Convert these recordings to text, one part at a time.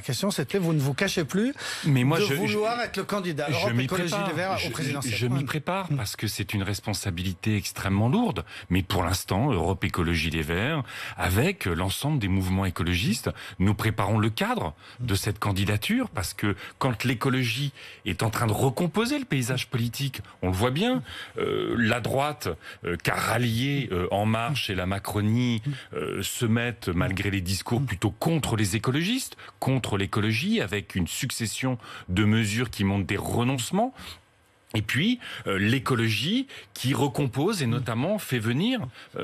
question, c'était vous ne vous cachez plus de vouloir être le candidat Europe Écologie Les Verts au présidentiel. Je m'y prépare parce que c'est une responsabilité extrêmement lourde. Mais pour l'instant, Europe Écologie Les Verts, avec l'ensemble des mouvements écologistes, nous préparons le cadre de cette candidature parce que quand l'écologie est en train de recomposer le paysage politique, on le voit bien, la droite qu'a rallié En Marche et la Macronie se mettent, malgré les discours, plutôt contre les écologistes, contre l'écologie, avec une succession de mesures qui montrent des renoncements. Et puis, l'écologie qui recompose et notamment fait venir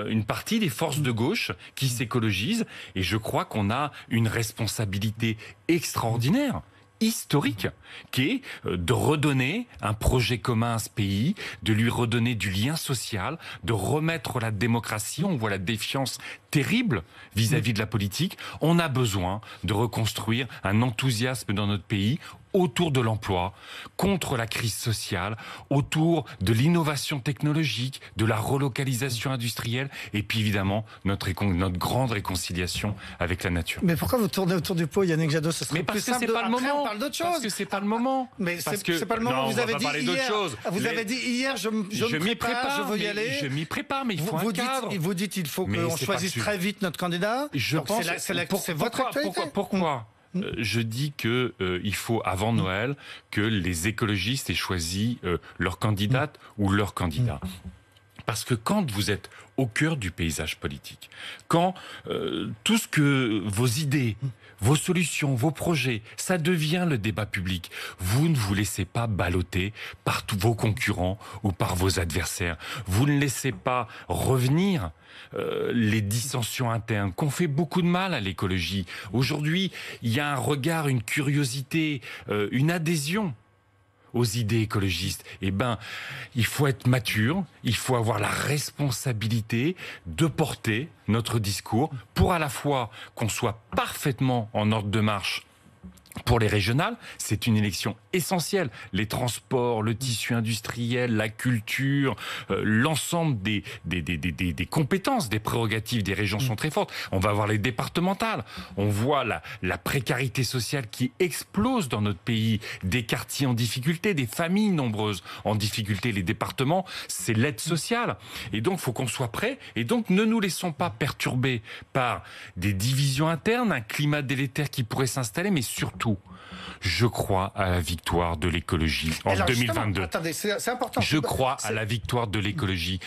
une partie des forces de gauche qui s'écologisent. Et je crois qu'on a une responsabilité extraordinaire, historique, qui est de redonner un projet commun à ce pays, de lui redonner du lien social, de remettre la démocratie. On voit la défiance terrible vis-à-vis de la politique. On a besoin de reconstruire un enthousiasme dans notre pays autour de l'emploi, contre la crise sociale, autour de l'innovation technologique, de la relocalisation industrielle, et puis évidemment notre grande réconciliation avec la nature. Mais pourquoi vous tournez autour du pot, Yannick Jadot? Ce serait plus simple. C'est pas le moment. On parle d'autre chose. Parce que c'est pas le moment. Mais c'est pas le moment. Vous avez dit hier. Vous avez dit hier, je m'y prépare, je veux y aller. Je m'y prépare, mais il faut un cadre. Vous dites il faut qu'on choisisse très vite notre candidat. Je pense. C'est votre actualité. Pourquoi? Je dis que il faut avant Noël que les écologistes aient choisi leur candidate ou leur candidat. Parce que quand vous êtes au cœur du paysage politique, quand tout ce que vos idées, vos solutions, vos projets, ça devient le débat public, vous ne vous laissez pas balloter par tous vos concurrents ou par vos adversaires. Vous ne laissez pas revenir les dissensions internes qu'on fait beaucoup de mal à l'écologie. Aujourd'hui, il y a un regard, une curiosité, une adhésion aux idées écologistes. Eh ben, il faut être mature, il faut avoir la responsabilité de porter notre discours pour à la fois qu'on soit parfaitement en ordre de marche. Pour les régionales, c'est une élection essentielle. Les transports, le tissu industriel, la culture, l'ensemble des compétences, des prérogatives des régions sont très fortes. On va voir les départementales. On voit la précarité sociale qui explose dans notre pays, des quartiers en difficulté, des familles nombreuses en difficulté. Les départements, c'est l'aide sociale. Et donc, il faut qu'on soit prêt. Et donc, ne nous laissons pas perturber par des divisions internes, un climat délétère qui pourrait s'installer, mais surtout, je crois à la victoire de l'écologie en 2022. Attendez, c'est important. Je crois à la victoire de l'écologie.